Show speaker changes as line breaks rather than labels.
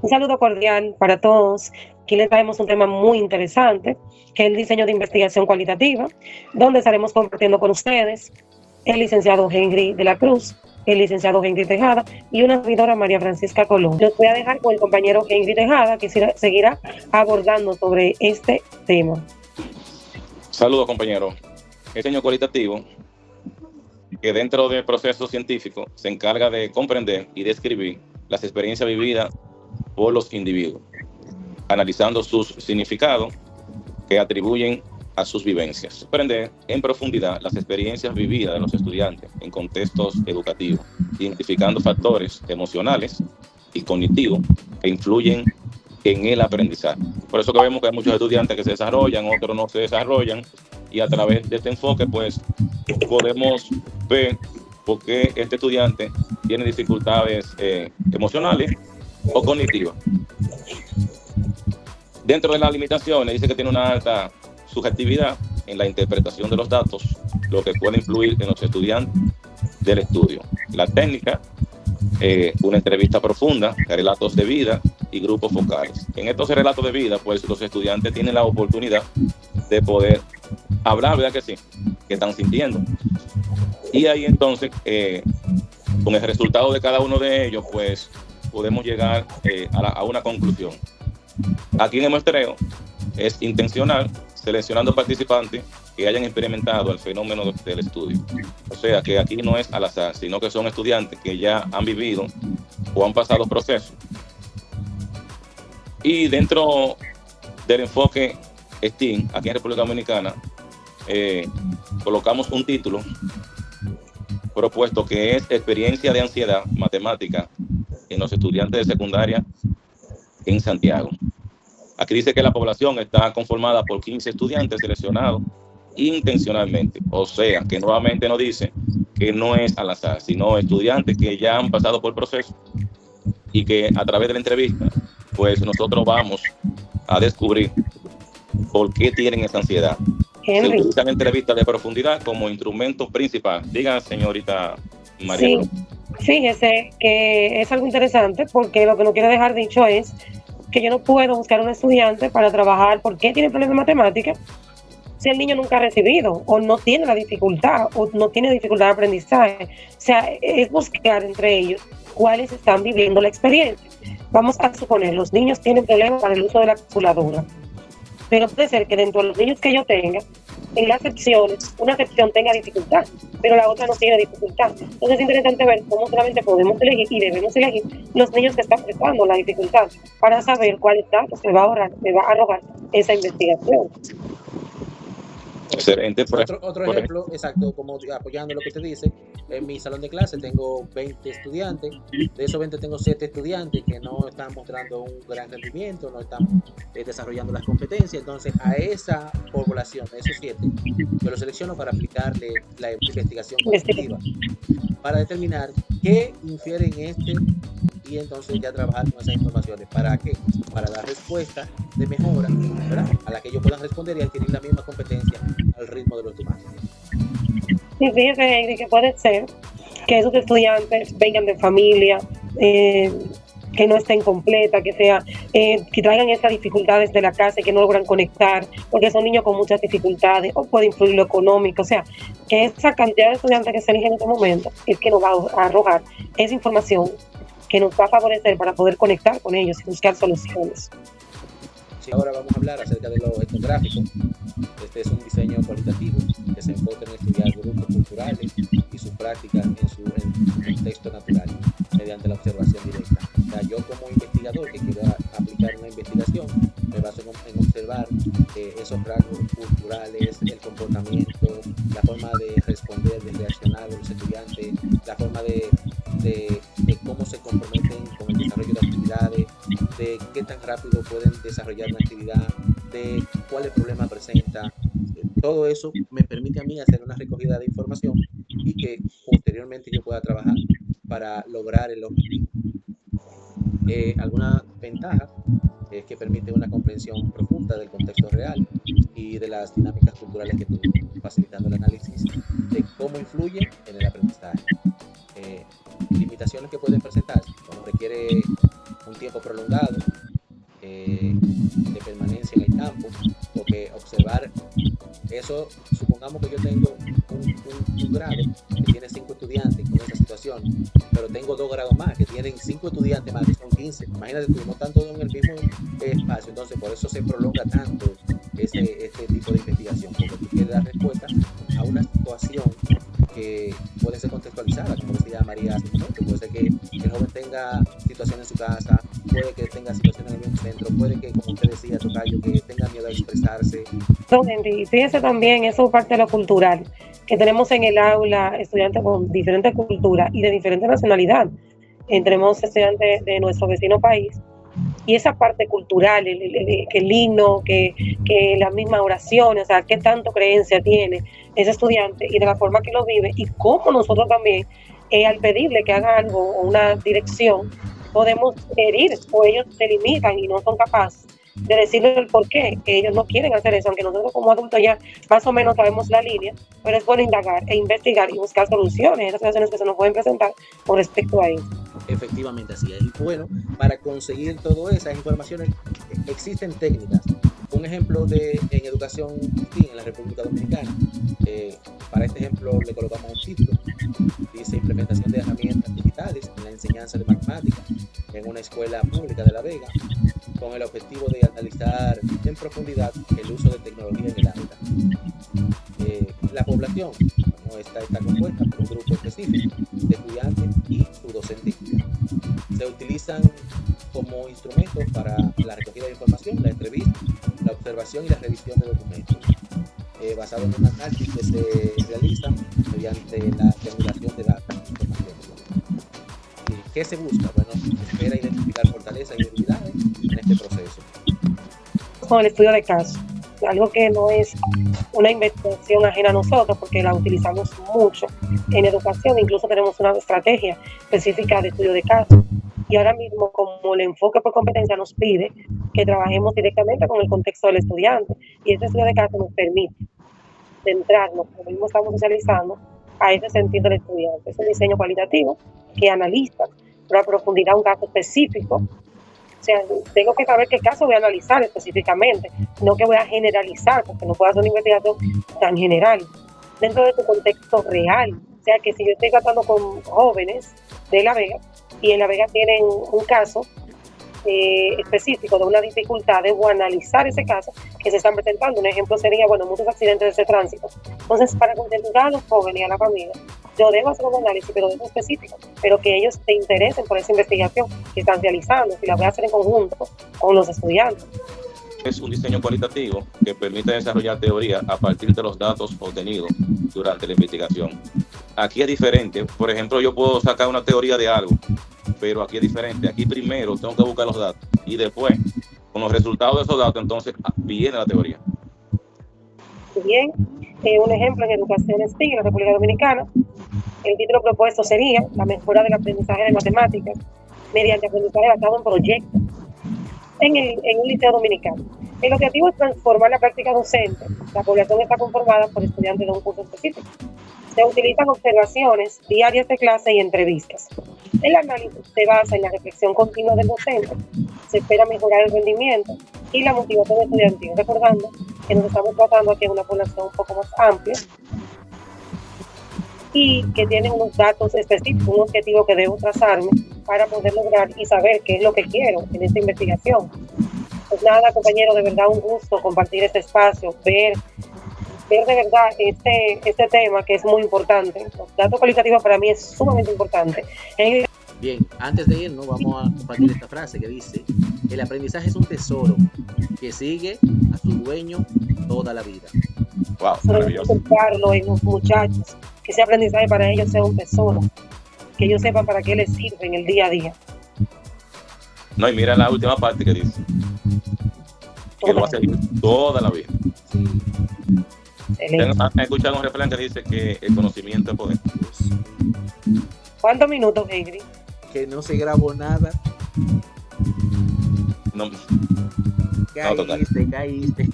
Un saludo cordial para todos. Aquí les traemos un tema muy interesante, que es el diseño de investigación cualitativa, donde estaremos compartiendo con ustedes el licenciado Henry de la Cruz, el licenciado Henry Tejada y una servidora María Francisca Colón. Los voy a dejar con el compañero Henry Tejada, que seguirá abordando sobre este tema.
Saludos, compañero. El diseño cualitativo, que dentro del proceso científico se encarga de comprender y describir las experiencias vividas por los individuos, analizando sus significados que atribuyen a sus vivencias. Comprender en profundidad las experiencias vividas de los estudiantes en contextos educativos, identificando factores emocionales y cognitivos que influyen en el aprendizaje. Por eso que vemos que hay muchos estudiantes que se desarrollan, otros no se desarrollan, y a través de este enfoque pues podemos ver por qué este estudiante tiene dificultades emocionales o cognitivas. Dentro de las limitaciones dice que tiene una alta subjetividad en la interpretación de los datos, lo que puede influir en los estudiantes del estudio. La técnica, una entrevista profunda, relatos de vida y grupos focales. En estos relatos de vida, pues los estudiantes tienen la oportunidad de poder hablar, ¿verdad que sí? Que están sintiendo. Y ahí entonces, con el resultado de cada uno de ellos, pues podemos llegar a una conclusión. Aquí en el muestreo es intencional, seleccionando participantes que hayan experimentado el fenómeno del estudio. O sea que aquí no es al azar, sino que son estudiantes que ya han vivido o han pasado procesos. Y dentro del enfoque STEAM, aquí en República Dominicana, colocamos un título propuesto que es Experiencia de Ansiedad Matemática en los estudiantes de secundaria en Santiago. Aquí dice que la población está conformada por 15 estudiantes seleccionados intencionalmente. O sea, que nuevamente nos dice que no es al azar, sino estudiantes que ya han pasado por el proceso y que a través de la entrevista, pues nosotros vamos a descubrir por qué tienen esa ansiedad. Se utilizan entrevistas de profundidad como instrumento principal. Diga, señorita María.
Sí, fíjese que es algo interesante porque lo que no quiero dejar dicho es que yo no puedo buscar un estudiante para trabajar por qué tiene problemas de matemáticas si el niño nunca ha recibido o no tiene la dificultad o no tiene dificultad de aprendizaje. O sea, es buscar entre ellos cuáles están viviendo la experiencia. Vamos a suponer, los niños tienen problemas para el uso de la calculadora, pero puede ser que dentro de los niños que yo tenga, en las secciones, una sección tenga dificultad, pero la otra no tiene dificultad. Entonces es interesante ver cómo solamente podemos elegir y debemos elegir los niños que están presentando la dificultad para saber cuáles datos se va a arrojar esa investigación.
Excelente.
Otro ejemplo, exacto, como apoyando lo que usted dice, en mi salón de clase tengo 20 estudiantes, de esos 20 tengo 7 estudiantes que no están mostrando un gran rendimiento, no están desarrollando las competencias, entonces a esa población, a esos 7, yo los selecciono para aplicarle la investigación cognitiva, para determinar qué infiere en este y entonces ya trabajar con esas informaciones. ¿Para qué? Para dar respuesta de mejora, ¿verdad? A la que ellos puedan responder y adquirir la misma competencia al ritmo de los demás.
Sí, fíjese, Henry, que puede ser que esos estudiantes vengan de familia que no estén completas, que traigan esas dificultades de la casa y que no logran conectar, porque son niños con muchas dificultades, o puede influir lo económico. O sea, que esa cantidad de estudiantes que se eligen en este momento es que nos va a arrojar esa información que nos va a favorecer para poder conectar con ellos y buscar soluciones.
Sí, ahora vamos a hablar acerca de lo etnográfico. Este es un diseño cualitativo que se enfoca en estudiar grupos culturales y sus prácticas en su contexto natural mediante la observación directa. O sea, yo como investigador que quiero aplicar una investigación, me baso en observar esos rasgos culturales, el comportamiento, la forma de responder, de reaccionar de los estudiantes, la forma de cómo se comprometen con el desarrollo de actividades, de qué tan rápido pueden desarrollar una actividad, de cuáles problemas presenta. Todo eso me permite a mí hacer una recogida de información y que posteriormente yo pueda trabajar para lograr el objetivo. Alguna ventaja es que permite una comprensión profunda del contexto real y de las dinámicas culturales que tenemos, facilitando el análisis de cómo influye en el aprendizaje. Limitaciones que pueden presentarse, como requiere un tiempo prolongado de permanencia en el campo, o que observar eso, supongamos que yo tengo un grado que tiene 5 estudiantes con esa situación, pero tengo 2 grados más que tienen 5 estudiantes más, que son 15. Imagínate tú, no están todos en el mismo espacio, entonces por eso se prolonga tanto este tipo de investigación, porque tú quieres dar respuesta a una situación que puede ser contextualizada, como decía María hace un momento. Puede ser que el joven tenga situaciones en su casa, puede que tenga situaciones en el mismo centro, puede que, como usted decía, Tocayo, que tenga miedo a expresarse.
Y fíjese también, eso es parte de lo cultural, que tenemos en el aula estudiantes con diferentes culturas y de diferente nacionalidad. Tenemos estudiantes de nuestro vecino país, y esa parte cultural, que el himno, que las mismas oraciones, o sea, qué tanto creencia tiene ese estudiante y de la forma que lo vive, y cómo nosotros también, al pedirle que haga algo o una dirección, podemos herir, o ellos se limitan y no son capaces de decirle el por qué, que ellos no quieren hacer eso, aunque nosotros como adultos ya más o menos sabemos la línea, pero es bueno indagar e investigar y buscar soluciones, esas situaciones que se nos pueden presentar con respecto a eso.
Efectivamente, así es. Y bueno, para conseguir todas esas informaciones existen técnicas. Un ejemplo en educación en la República Dominicana, para este ejemplo le colocamos un título, dice: implementación de herramientas digitales en la enseñanza de matemáticas en una escuela pública de La Vega, con el objetivo de analizar en profundidad el uso de tecnología en el aula. La población está compuesta por un grupo específico de estudiantes y su docentística. Se utilizan como instrumentos para la recogida de información, la entrevista, la observación y la revisión de documentos, basado en un análisis que se realiza mediante la triangulación de la información. ¿Qué se busca? Bueno, se espera identificar fortalezas y debilidades en este proceso.
Con el estudio de caso, algo que no es una investigación ajena a nosotros, porque la utilizamos mucho en educación, incluso tenemos una estrategia específica de estudio de caso, y ahora mismo, como el enfoque por competencia nos pide que trabajemos directamente con el contexto del estudiante, y este estudio de caso nos permite centrarnos, como mismo estamos socializando, a ese sentido del estudiante. Es un diseño cualitativo que analiza a profundidad un caso específico. O sea, tengo que saber qué caso voy a analizar específicamente, no que voy a generalizar, porque no puedo hacer una investigación tan general, dentro de tu contexto real. O sea, que si yo estoy tratando con jóvenes de La Vega, y en La Vega tienen un caso específico de una dificultad, debo analizar ese caso que se están presentando. Un ejemplo sería, muchos accidentes de tránsito. Entonces, para concientizar a los jóvenes y a la familia, yo debo hacer un análisis, pero de eso específico, pero que ellos se interesen por esa investigación que están realizando, y la voy a hacer en conjunto con los estudiantes.
Es un diseño cualitativo que permite desarrollar teoría a partir de los datos obtenidos durante la investigación. Aquí es diferente. Por ejemplo, yo puedo sacar una teoría de algo, pero aquí es diferente. Aquí primero tengo que buscar los datos y después, con los resultados de esos datos, entonces viene la teoría.
Bien, un ejemplo en educación STEAM en la República Dominicana, el título propuesto sería la mejora del aprendizaje de matemáticas mediante aprendizaje basado en proyectos en un liceo dominicano. El objetivo es transformar la práctica docente. La población está conformada por estudiantes de un curso específico. Se utilizan observaciones diarias de clase y entrevistas. El análisis se basa en la reflexión continua del docente. Se espera mejorar el rendimiento y la motivación estudiantil, recordando que nos estamos tratando aquí en una población un poco más amplia y que tiene unos datos específicos, un objetivo que debo trazarme para poder lograr y saber qué es lo que quiero en esta investigación. Pues nada, compañero, de verdad un gusto compartir este espacio, ver de verdad este tema que es muy importante. Los datos cualitativos para mí es sumamente importante.
Bien, antes de irnos vamos a compartir esta frase que dice: el aprendizaje es un tesoro que sigue a su dueño toda la vida.
Wow, maravilloso.
Enfocarlo en los muchachos, que ese aprendizaje para ellos sea un tesoro, que ellos sepan para qué les sirve en el día a día.
No, y mira la última parte que dice que lo va a seguir toda la vida. ¿Han escuchado un refrán que dice que el conocimiento es poder?
¿Cuántos minutos, Ingrid?
Que no se grabó nada.
No.
Caíste.